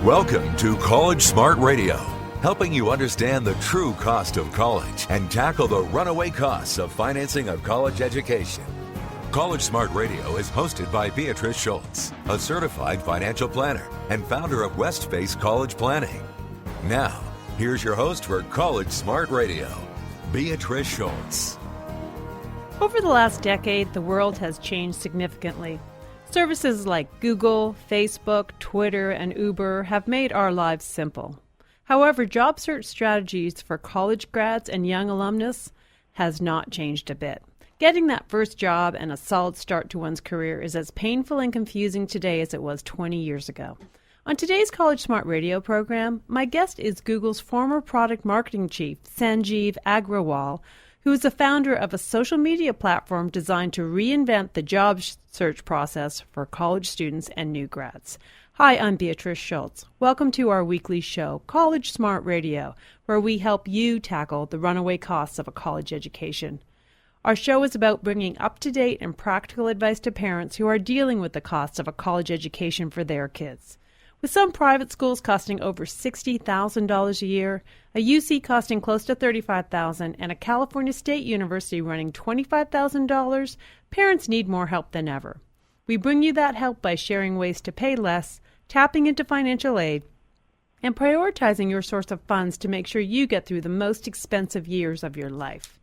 Welcome to College Smart Radio, helping you understand the true cost of college and tackle the runaway costs of financing a college education. College Smart Radio is hosted by Beatrice Schultz, a certified financial planner and founder of Westface College Planning. Now, here's your host for College Smart Radio, Beatrice Schultz. Over the last decade, the world has changed significantly. Services like Google, Facebook, Twitter, and Uber have made our lives simple. However, job search strategies for college grads and young alumnus has not changed a bit. Getting that first job and a solid start to one's career is as painful and confusing today as it was 20 years ago. On today's College Smart Radio program, my guest is Google's former product marketing chief, Sanjeev Agrawal, who is the founder of a social media platform designed to reinvent the job search process for college students and new grads. Hi, I'm Beatrice Schultz. Welcome to our weekly show, College Smart Radio, where we help you tackle the runaway costs of a college education. Our show is about bringing up-to-date and practical advice to parents who are dealing with the costs of a college education for their kids. With some private schools costing over $60,000 a year, a UC costing close to $35,000, and a California State University running $25,000, parents need more help than ever. We bring you that help by sharing ways to pay less, tapping into financial aid, and prioritizing your source of funds to make sure you get through the most expensive years of your life.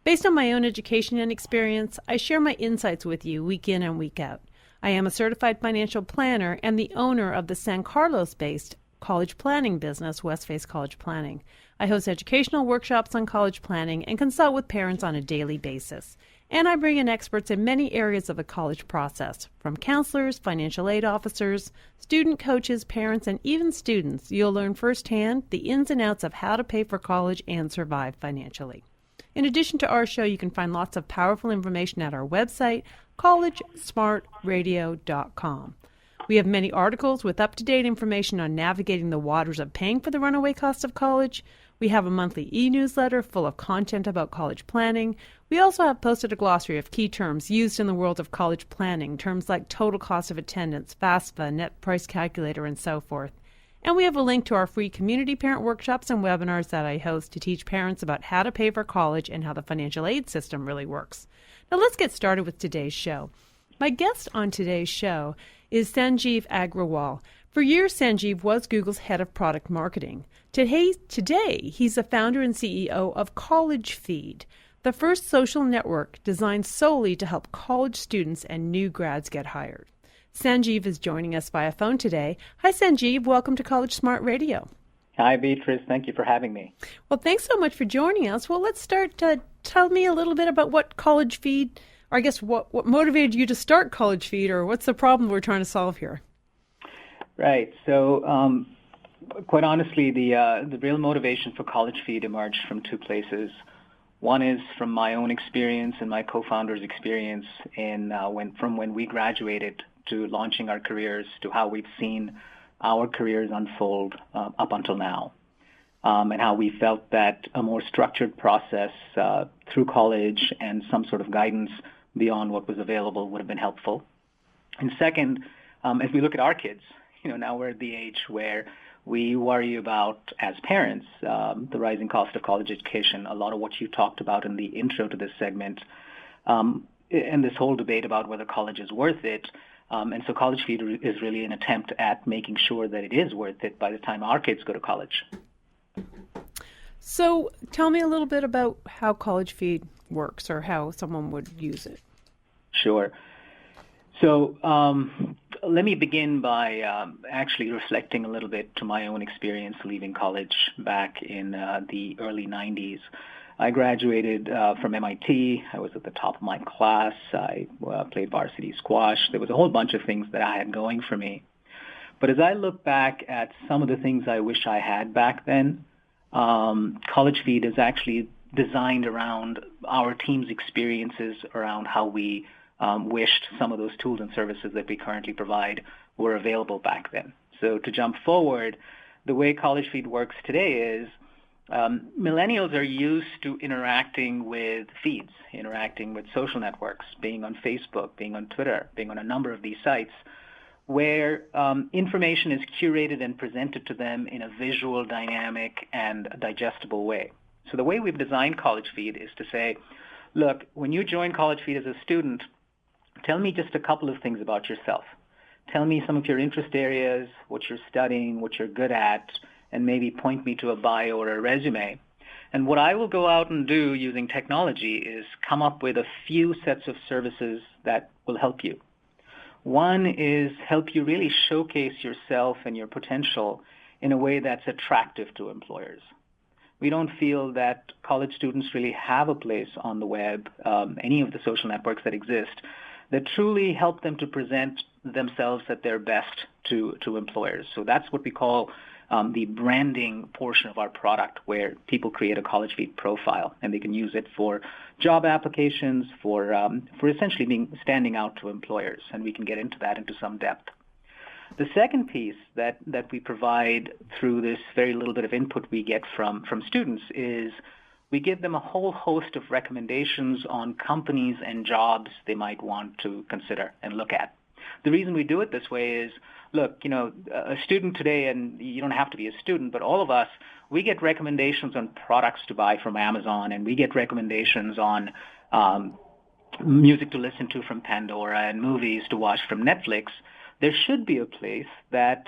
Based on my own education and experience, I share my insights with you week in and week out. I am a certified financial planner and the owner of the San Carlos-based college planning business, Westface College Planning. I host educational workshops on college planning and consult with parents on a daily basis. And I bring in experts in many areas of the college process, from counselors, financial aid officers, student coaches, parents, and even students. You'll learn firsthand the ins and outs of how to pay for college and survive financially. In addition to our show, you can find lots of powerful information at our website, collegesmartradio.com. We have many articles with up-to-date information on navigating the waters of paying for the runaway cost of college. We have a monthly e-newsletter full of content about college planning. We also have posted a glossary of key terms used in the world of college planning, terms like total cost of attendance, FAFSA, net price calculator, and so forth. And we have a link to our free community parent workshops and webinars that I host to teach parents about how to pay for college and how the financial aid system really works. Now let's get started with today's show. My guest on today's show is Sanjeev Agrawal. For years, Sanjeev was Google's head of product marketing. Today, he's the founder and CEO of Collegefeed, the first social network designed solely to help college students and new grads get hired. Sanjeev is joining us via phone today. Hi, Sanjeev. Welcome to College Smart Radio. Hi, Beatrice. Thank you for having me. Well, thanks so much for joining us. Well, let's start. Tell me a little bit about what Collegefeed, or I guess what motivated you to start Collegefeed, or what's the problem we're trying to solve here? Right. So, quite honestly, the real motivation for Collegefeed emerged from two places. One is from my own experience and my co-founder's experience from when we graduated to launching our careers to how we've seen our careers unfold up until now, and how we felt that a more structured process through college and some sort of guidance beyond what was available would have been helpful. And second, as we look at our kids, now we're at the age where we worry about, as parents, the rising cost of college education, a lot of what you talked about in the intro to this segment, and this whole debate about whether college is worth it. And so Collegefeed is really an attempt at making sure that it is worth it by the time our kids go to college. So tell me a little bit about how Collegefeed works or how someone would use it. Sure. So let me begin by actually reflecting a little bit to my own experience leaving college back in the early 90s. I graduated from MIT. I was at the top of my class. I played varsity squash. There was a whole bunch of things that I had going for me. But as I look back at some of the things I wish I had back then, Collegefeed is actually designed around our team's experiences around how we wished some of those tools and services that we currently provide were available back then. So to jump forward, the way Collegefeed works today is millennials are used to interacting with feeds, interacting with social networks, being on Facebook, being on Twitter, being on a number of these sites, where information is curated and presented to them in a visual, dynamic, and digestible way. So the way we've designed CollegeFeed is to say, look, when you join CollegeFeed as a student, tell me just a couple of things about yourself. Tell me some of your interest areas, what you're studying, what you're good at, and maybe point me to a bio or a resume. And what I will go out and do using technology is come up with a few sets of services that will help you. One is help you really showcase yourself and your potential in a way that's attractive to employers. We don't feel that college students really have a place on the web, any of the social networks that exist, that truly help them to present themselves at their best to employers. So that's what we call the branding portion of our product, where people create a CollegeFeed profile, and they can use it for job applications, for essentially standing out to employers, and we can get into that into some depth. The second piece that we provide through this very little bit of input we get from students is we give them a whole host of recommendations on companies and jobs they might want to consider and look at. The reason we do it this way is, look, a student today, and you don't have to be a student, but all of us, we get recommendations on products to buy from Amazon, and we get recommendations on music to listen to from Pandora and movies to watch from Netflix. There should be a place that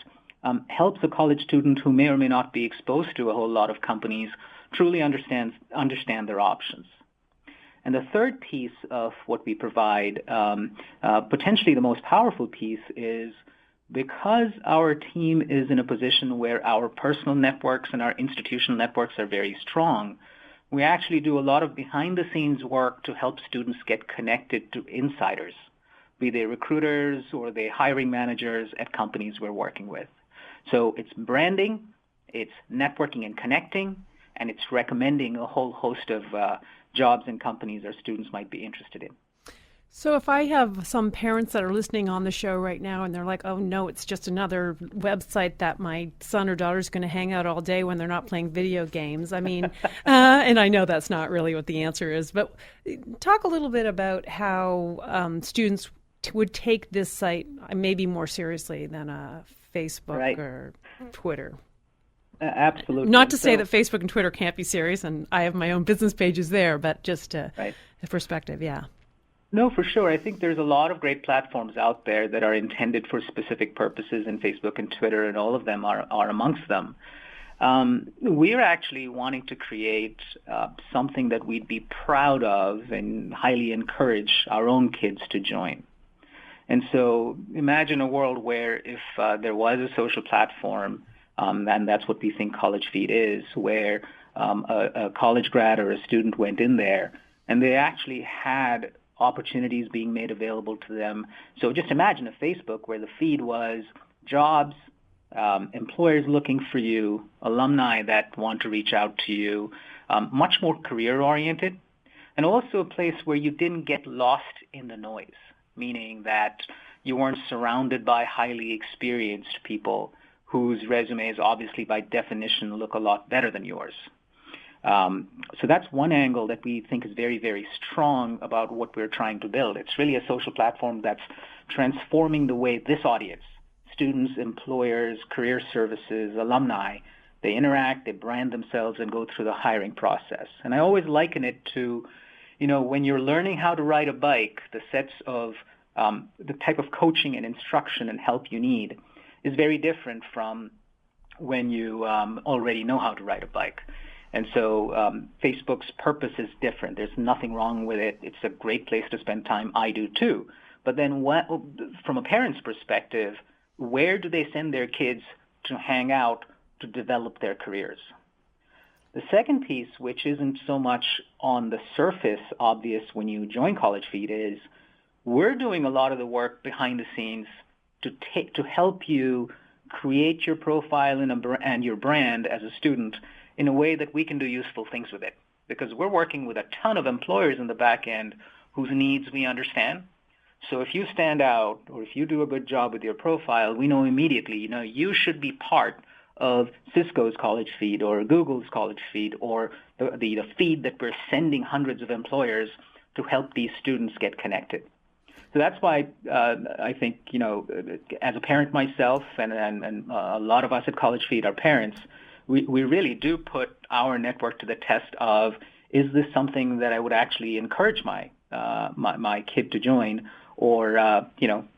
helps a college student who may or may not be exposed to a whole lot of companies truly understand their options. And the third piece of what we provide, potentially the most powerful piece, is because our team is in a position where our personal networks and our institutional networks are very strong, we actually do a lot of behind-the-scenes work to help students get connected to insiders, be they recruiters or they hiring managers at companies we're working with. So it's branding, it's networking and connecting, and it's recommending a whole host of jobs and companies our students might be interested in. So if I have some parents that are listening on the show right now and they're like, oh no, it's just another website that my son or daughter is going to hang out all day when they're not playing video games. I mean, and I know that's not really what the answer is, but talk a little bit about how students would take this site maybe more seriously than a Facebook or Twitter. Absolutely. Not to say that Facebook and Twitter can't be serious, and I have my own business pages there, but just a perspective, yeah. No, for sure. I think there's a lot of great platforms out there that are intended for specific purposes, and Facebook and Twitter and all of them are amongst them. We're actually wanting to create something that we'd be proud of and highly encourage our own kids to join. And so imagine a world where if there was a social platform, and that's what we think CollegeFeed is, where a college grad or a student went in there and they actually had opportunities being made available to them. So just imagine a Facebook where the feed was jobs, employers looking for you, alumni that want to reach out to you, much more career-oriented, and also a place where you didn't get lost in the noise, meaning that you weren't surrounded by highly experienced people whose resumes obviously by definition look a lot better than yours. So that's one angle that we think is very, very strong about what we're trying to build. It's really a social platform that's transforming the way this audience, students, employers, career services, alumni, they interact, they brand themselves, and go through the hiring process. And I always liken it to, when you're learning how to ride a bike, the sets of the type of coaching and instruction and help you need is very different from when you already know how to ride a bike. And so Facebook's purpose is different. There's nothing wrong with it. It's a great place to spend time. I do too. But then from a parent's perspective, where do they send their kids to hang out to develop their careers? The second piece, which isn't so much on the surface obvious when you join CollegeFeed, is we're doing a lot of the work behind the scenes to help you create your profile and your brand as a student in a way that we can do useful things with it. Because we're working with a ton of employers in the back end whose needs we understand. So if you stand out or if you do a good job with your profile, we know immediately, you should be part of Cisco's CollegeFeed or Google's CollegeFeed or the feed that we're sending hundreds of employers to help these students get connected. So that's why I think, as a parent myself and a lot of us at Collegefeed are parents, we really do put our network to the test of, is this something that I would actually encourage my kid to join, or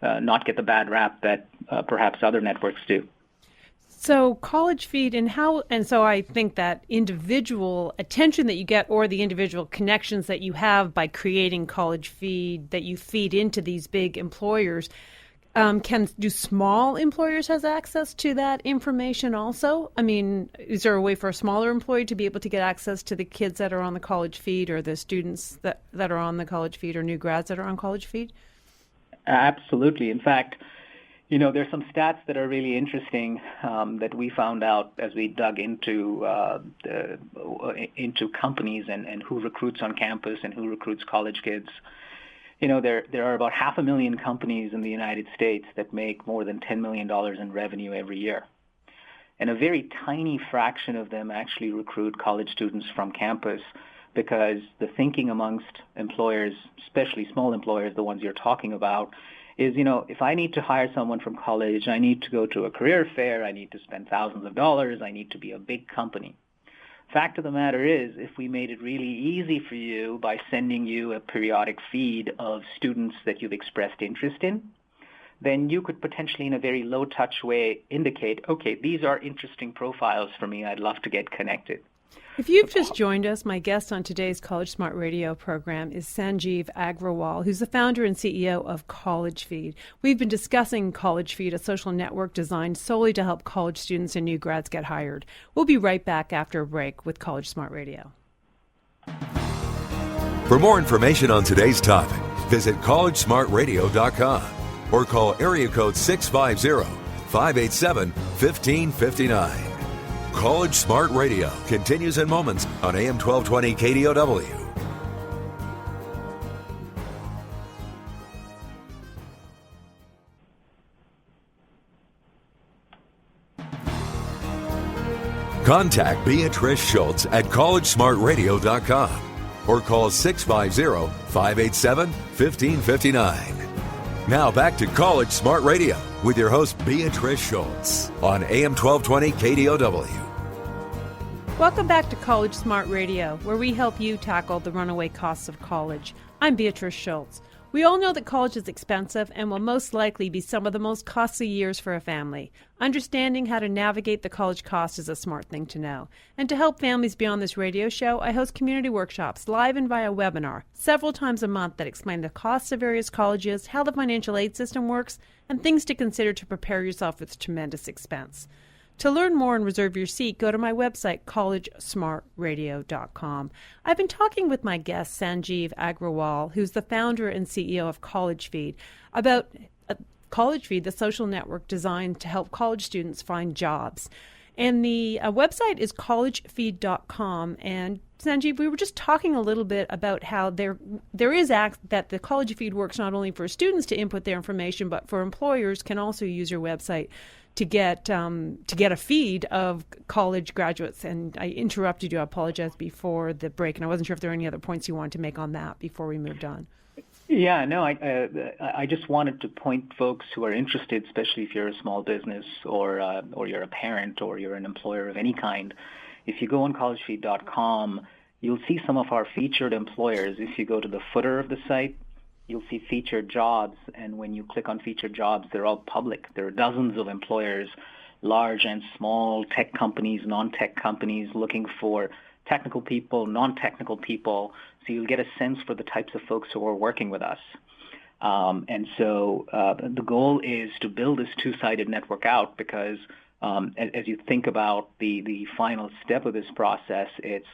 not get the bad rap that perhaps other networks do. So Collegefeed and so I think that individual attention that you get, or the individual connections that you have by creating Collegefeed that you feed into these big employers, do small employers have access to that information also? I mean, is there a way for a smaller employee to be able to get access to the kids that are on the Collegefeed, or the students that are on the Collegefeed, or new grads that are on Collegefeed? Absolutely. In fact, there's some stats that are really interesting that we found out as we dug into companies and who recruits on campus and who recruits college kids. There are about 500,000 companies in the United States that make more than $10 million in revenue every year. And a very tiny fraction of them actually recruit college students from campus, because the thinking amongst employers, especially small employers, the ones you're talking about, is, if I need to hire someone from college, I need to go to a career fair, I need to spend thousands of dollars, I need to be a big company. Fact of the matter is, if we made it really easy for you by sending you a periodic feed of students that you've expressed interest in, then you could potentially, in a very low-touch way, indicate, okay, these are interesting profiles for me, I'd love to get connected. If you've just joined us, my guest on today's College Smart Radio program is Sanjeev Agrawal, who's the founder and CEO of Collegefeed. We've been discussing Collegefeed, a social network designed solely to help college students and new grads get hired. We'll be right back after a break with College Smart Radio. For more information on today's topic, visit collegesmartradio.com or call area code 650-587-1559. College Smart Radio continues in moments on AM 1220 KDOW. Contact Beatrice Schultz at collegesmartradio.com or call 650-587-1559. Now back to College Smart Radio with your host Beatrice Schultz on AM 1220 KDOW. Welcome back to College Smart Radio, where we help you tackle the runaway costs of college. I'm Beatrice Schultz. We all know that college is expensive and will most likely be some of the most costly years for a family. Understanding how to navigate the college cost is a smart thing to know. And to help families be on this radio show, I host community workshops live and via webinar several times a month that explain the costs of various colleges, how the financial aid system works, and things to consider to prepare yourself with tremendous expense. To learn more and reserve your seat, go to my website, collegesmartradio.com. I've been talking with my guest, Sanjeev Agrawal, who's the founder and CEO of Collegefeed, about Collegefeed, the social network designed to help college students find jobs. And the website is collegefeed.com. And Sanjeev, we were just talking a little bit about how there is that the Collegefeed works not only for students to input their information, but for employers can also use your website to get a feed of college graduates. And I interrupted you. I apologize before the break, and I wasn't sure if there were any other points you wanted to make on that before we moved on. Yeah, no, I just wanted to point folks who are interested, especially if you're a small business or you're a parent or you're an employer of any kind. If you go on collegefeed.com, you'll see some of our featured employers. If you go to the footer of the site, you'll see featured jobs, and when you click on featured jobs, they're all public. There are dozens of employers, large and small, tech companies, non-tech companies, looking for technical people, non-technical people, so you'll get a sense for the types of folks who are working with us. And so the goal is to build this two-sided network out, because as you think about the final step of this process, it's,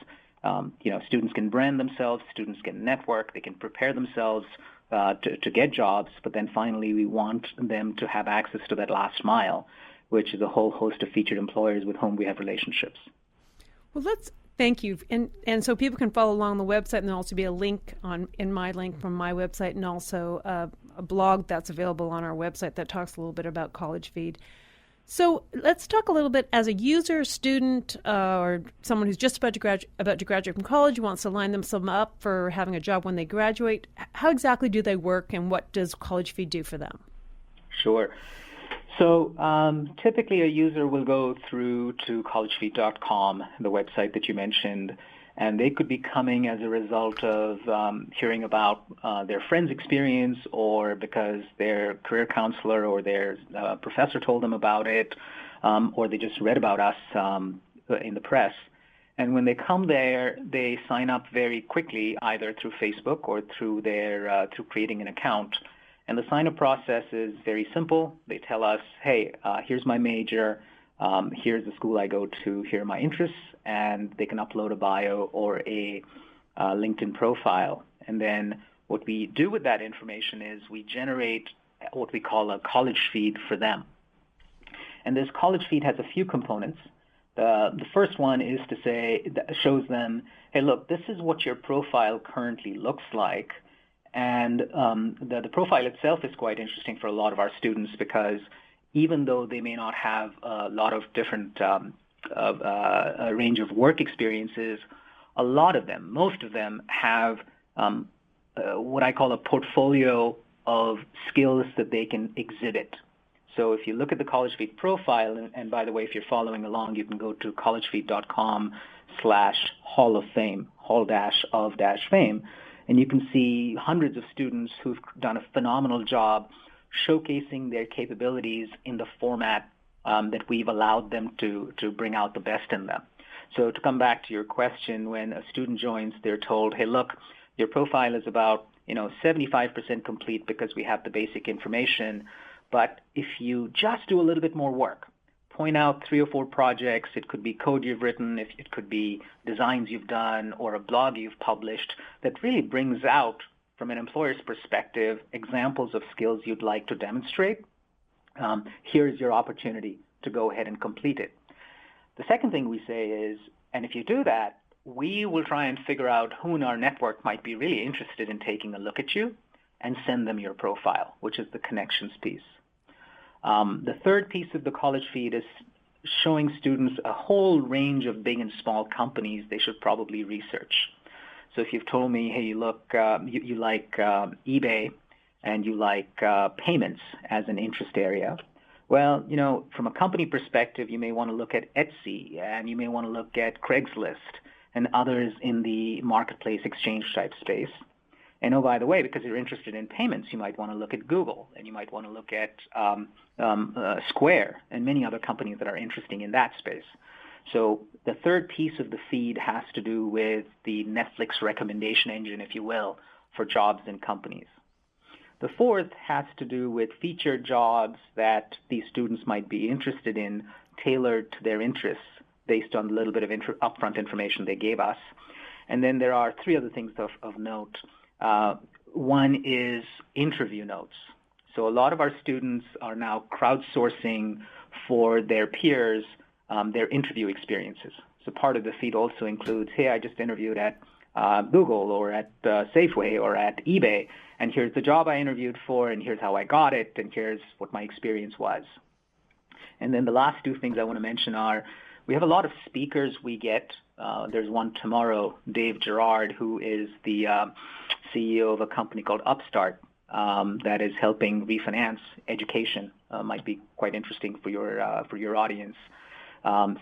students can brand themselves, students can network, they can prepare themselves to get jobs, but then finally we want them to have access to that last mile, which is a whole host of featured employers with whom we have relationships. Well, thank you. And so people can follow along the website, and there'll also be a link in my link from my website, and also a blog that's available on our website that talks a little bit about Collegefeed. So let's talk a little bit as a user, student, or someone who's just about to graduate from college, wants to line themselves up for having a job when they graduate. How exactly do they work, and what does Collegefeed do for them? Sure. So typically a user will go through to collegefeed.com, the website that you mentioned, and they could be coming as a result of hearing about their friend's experience, or because their career counselor or their professor told them about it, or they just read about us in the press. And when they come there, they sign up very quickly, either through Facebook or through through creating an account. And the sign-up process is very simple. They tell us, hey, here's my major, here's the school I go to, here are my interests, and they can upload a bio or a LinkedIn profile. And then what we do with that information is we generate what we call a college feed for them. And this college feed has a few components. The first one is to say, that shows them, hey, look, this is what your profile currently looks like. And the profile itself is quite interesting for a lot of our students, because even though they may not have a lot of different a range of work experiences, a lot of them, most of them have what I call a portfolio of skills that they can exhibit. So if you look at the Collegefeed profile, and by the way, if you're following along, you can go to collegefeed.com/Hall of Fame, Hall-of-Fame, and you can see hundreds of students who've done a phenomenal job showcasing their capabilities in the format that we've allowed them to bring out the best in them. So to come back to your question, when a student joins, they're told, hey, look, your profile is about 75% complete because we have the basic information. But if you just do a little bit more work, point out 3 or 4 projects, it could be code you've written, it could be designs you've done, or a blog you've published that really brings out, from an employer's perspective, examples of skills you'd like to demonstrate. Here's your opportunity to go ahead and complete it. The second thing we say is, and if you do that, we will try and figure out who in our network might be really interested in taking a look at you, and send them your profile, which is the connections piece. The third piece of the college feed is showing students a whole range of big and small companies they should probably research. So if you've told me, hey, look, you like eBay and you like payments as an interest area, well, from a company perspective, you may want to look at Etsy, and you may want to look at Craigslist and others in the marketplace exchange type space. And oh, by the way, because you're interested in payments, you might want to look at Google, and you might want to look at Square and many other companies that are interesting in that space. So the third piece of the feed has to do with the Netflix recommendation engine, if you will, for jobs and companies. The fourth has to do with featured jobs that these students might be interested in, tailored to their interests based on a little bit of upfront information they gave us. And then there are 3 other things of note. One is interview notes. So a lot of our students are now crowdsourcing for their peers their interview experiences. So part of the feed also includes, hey, I just interviewed at Google or at Safeway or at eBay, and here's the job I interviewed for, and here's how I got it, and here's what my experience was. And then the last 2 things I want to mention are, we have a lot of speakers we get. There's one tomorrow, Dave Gerard, who is the CEO of a company called Upstart that is helping refinance education. Might be quite interesting for your audience.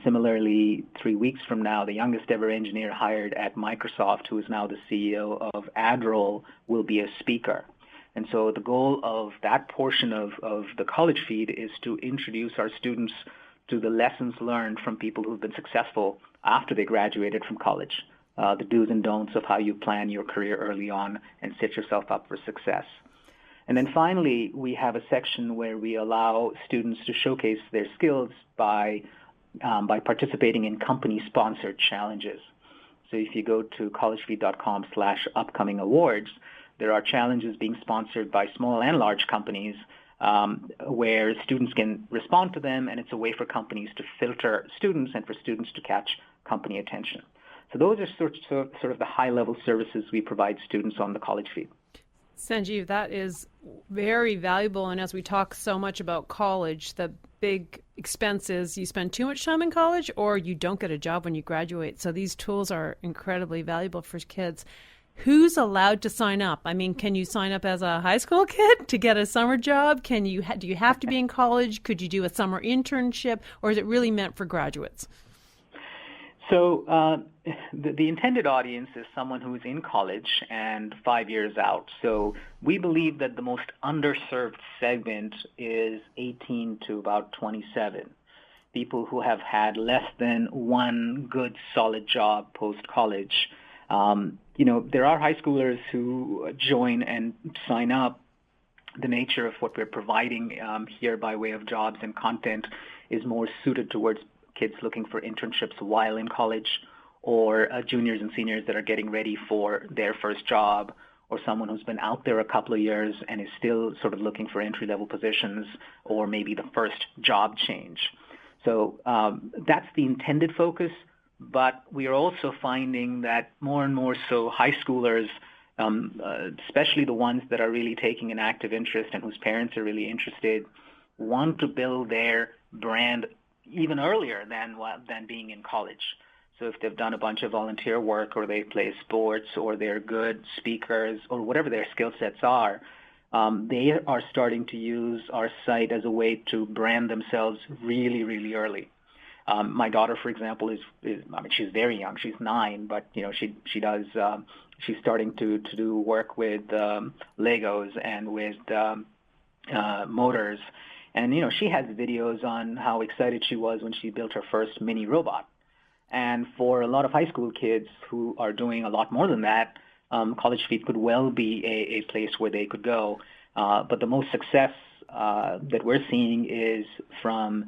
Similarly, 3 weeks from now, the youngest ever engineer hired at Microsoft, who is now the CEO of Agrawal, will be a speaker. And so the goal of that portion of the college feed is to introduce our students to the lessons learned from people who've been successful after they graduated from college, the do's and don'ts of how you plan your career early on and set yourself up for success. And then finally, we have a section where we allow students to showcase their skills by participating in company-sponsored challenges. So if you go to collegefeed.com/upcoming awards, there are challenges being sponsored by small and large companies where students can respond to them, and it's a way for companies to filter students and for students to catch company attention. So those are sort of the high-level services we provide students on the college feed. Sanjeev, that is very valuable. And as we talk so much about college, the big expense is you spend too much time in college or you don't get a job when you graduate. So these tools are incredibly valuable for kids. Who's allowed to sign up? I mean, can you sign up as a high school kid to get a summer job? Do you have to be in college? Could you do a summer internship? Or is it really meant for graduates? So the intended audience is someone who is in college and 5 years out. So we believe that the most underserved segment is 18 to about 27, people who have had less than one good, solid job post-college. There are high schoolers who join and sign up. The nature of what we're providing here by way of jobs and content is more suited towards kids looking for internships while in college, or juniors and seniors that are getting ready for their first job, or someone who's been out there a couple of years and is still sort of looking for entry-level positions, or maybe the first job change. So that's the intended focus, but we are also finding that more and more so high schoolers, especially the ones that are really taking an active interest and whose parents are really interested, want to build their brand even earlier than being in college. So if they've done a bunch of volunteer work, or they play sports, or they're good speakers, or whatever their skill sets are, they are starting to use our site as a way to brand themselves really, really early. My daughter, for example, she's very young. She's 9, but she's starting to do work with Legos and with motors. And, she has videos on how excited she was when she built her first mini robot. And for a lot of high school kids who are doing a lot more than that, Collegefeed could well be a place where they could go. But the most success that we're seeing is from,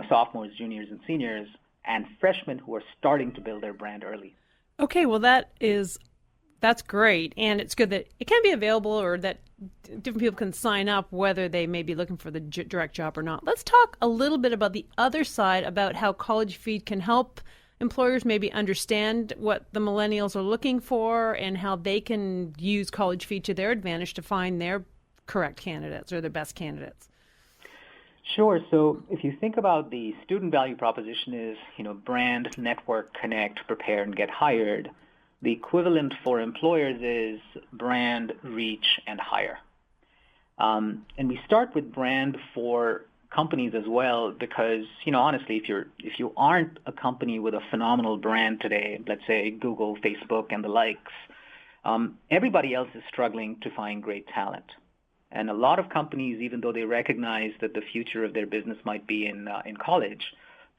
sophomores, juniors, and seniors, and freshmen who are starting to build their brand early. Okay, well, that's great. And it's good that it can be available, or that different people can sign up, whether they may be looking for the direct job or not. Let's talk a little bit about the other side, about how Collegefeed can help employers maybe understand what the millennials are looking for and how they can use Collegefeed to their advantage to find their correct candidates or their best candidates. Sure. So if you think about the student value proposition is, brand, network, connect, prepare, and get hired. The equivalent for employers is brand, reach, and hire. And we start with brand for companies as well, because, honestly, if you aren't a company with a phenomenal brand today, let's say Google, Facebook, and the likes, everybody else is struggling to find great talent. And a lot of companies, even though they recognize that the future of their business might be in college,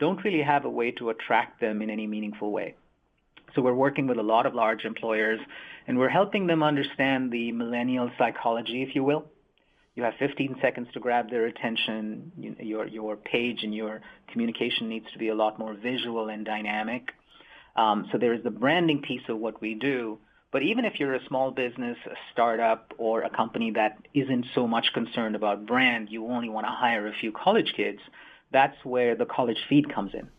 don't really have a way to attract them in any meaningful way. So we're working with a lot of large employers, and we're helping them understand the millennial psychology, if you will. You have 15 seconds to grab their attention. Your page and your communication needs to be a lot more visual and dynamic. So there is the branding piece of what we do. But even if you're a small business, a startup, or a company that isn't so much concerned about brand, you only want to hire a few college kids, that's where the Collegefeed comes in,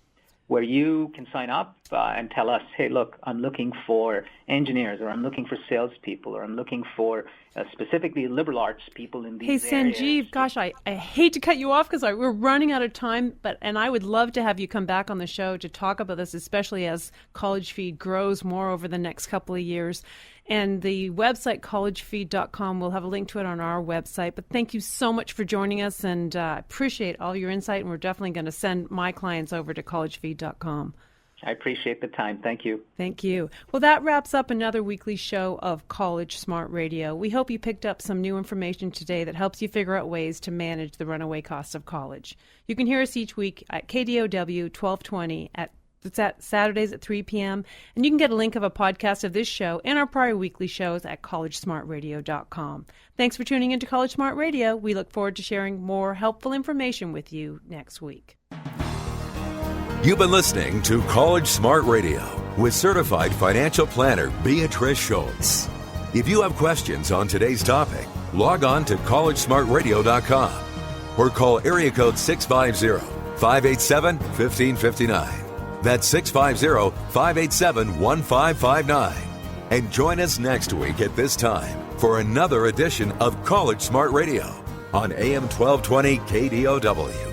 where you can sign up and tell us, hey, look, I'm looking for engineers, or I'm looking for salespeople, or I'm looking for specifically liberal arts people in these areas. Hey, Sanjeev, gosh, I hate to cut you off because we're running out of time, and I would love to have you come back on the show to talk about this, especially as Collegefeed grows more over the next couple of years. And the website, collegefeed.com, we'll have a link to it on our website. But thank you so much for joining us, and I appreciate all your insight, and we're definitely going to send my clients over to collegefeed.com. I appreciate the time. Thank you. Thank you. Well, that wraps up another weekly show of College Smart Radio. We hope you picked up some new information today that helps you figure out ways to manage the runaway costs of college. You can hear us each week at KDOW 1220 It's at Saturdays at 3 p.m. And you can get a link of a podcast of this show and our prior weekly shows at collegesmartradio.com. Thanks for tuning into College Smart Radio. We look forward to sharing more helpful information with you next week. You've been listening to College Smart Radio with certified financial planner Beatrice Schultz. If you have questions on today's topic, log on to collegesmartradio.com or call area code 650-587-1559. That's 650-587-1559. And join us next week at this time for another edition of College Smart Radio on AM 1220 KDOW.